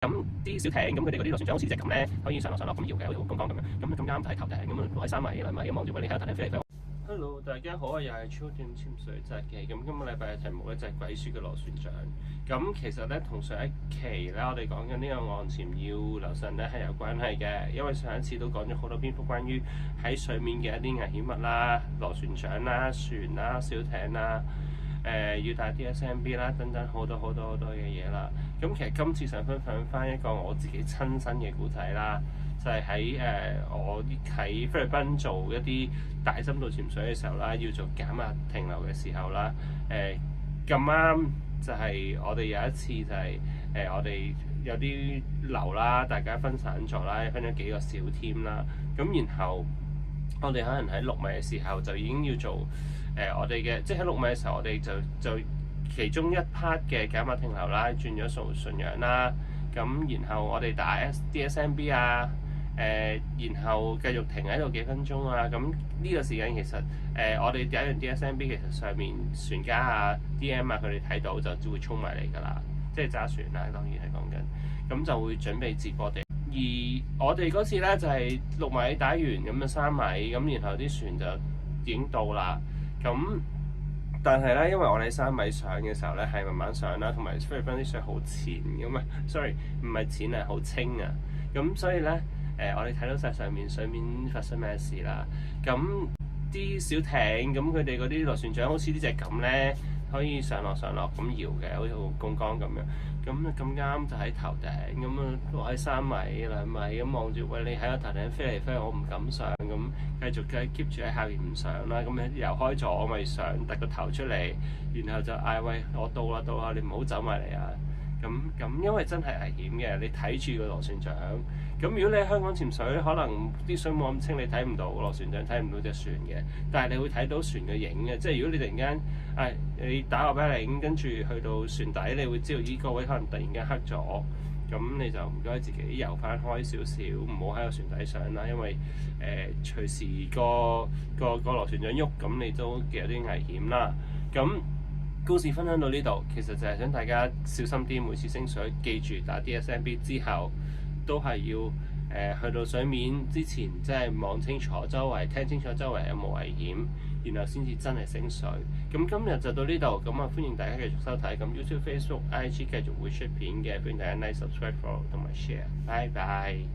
咁啲小艇，咁佢哋嗰啲螺旋槳好似隻咁咧，可以上落咁搖嘅，好似公江咁樣。咁咁啱就喺頭頂，咁啊落喺3米2米咁望住你喺頭頂飛嚟飛去。Hello， 大家好啊！又係超短潛水集嘅。咁今個禮拜嘅題目咧就係鬼鼠嘅螺旋槳。咁其實咧同上一期咧我哋講緊呢個岸潛要留神咧係有關係嘅，因為上一次都講咗好多篇幅關於喺水面嘅一啲危險物啦、螺旋槳啦、船啦、小艇啦。要帶 DSMB 啦，等等好多嘅嘢啦。咁其實今次想分享翻一個我自己親身嘅故仔啦，就係喺我喺菲律賓做一啲大深度潛水嘅時候啦，要做減壓停留嘅時候啦。咁啱就係我哋有一次就係、我哋有啲流啦，大家分散咗啦，分咗幾個小 team 啦。咁然後我哋可能喺6米嘅時候就已經要做我哋嘅，即係喺6米嘅時候，我哋就其中一 part 嘅減壓停留啦，轉咗做順氧啦。咁然後我哋打 DSMB 啊，然後繼續停喺度幾分鐘啊。咁呢個時間其實我哋第一樣 DSMB 其實上面船家啊、DM 啊佢哋睇到就會衝埋嚟㗎啦，即係揸船啦，當然係講緊，咁就會準備接我哋。而我哋嗰次咧就係6米打完咁啊3米，咁然後啲船就已經到啦。咁但係咧，因為我哋3米上嘅時候咧係慢慢上啦，同埋菲律賓啲水好淺咁啊，sorry 唔係淺啊，好清啊。咁所以咧我哋睇到晒上面水面發生咩事啦。咁啲小艇咁佢哋嗰啲螺旋槳好似呢隻咁咧，可以上落咁搖嘅，好似公江咁樣。咁啱就喺頭頂，咁啊落喺3米2米咁望住，喂，你喺個頭頂飛嚟飛去，我唔敢上，咁繼續 keep 住喺下面唔上啦。咁樣游開咗，我咪上，突個頭出嚟，然後就嗌，喂，我到啦，你唔好走埋嚟啊！咁因為真係危險嘅，你睇住個螺旋槳。咁如果你喺香港潛水，可能啲水冇咁清，你睇唔到螺旋槳，睇唔到隻船嘅。但係你會睇到船嘅影嘅，即係如果你突然間你打個啤令，跟住去到船底，你會知道依個位可能突然間黑咗。咁你就唔該自己游翻開少少，唔好喺個船底上啦，因為隨時個螺旋槳喐，咁你都有啲危險啦。咁故事分享到呢度，其實就係想大家小心啲，每次升水記住打 DSMB 之後，都係要去到水面之前，即係望清楚周圍，聽清楚周圍有冇危險，然後先至真係升水。咁今日就到呢度，咁啊歡迎大家繼續收睇，咁 YouTube、Facebook、IG 繼續會出片嘅，歡迎大家 like、subscribe、follow 同埋 share。拜拜。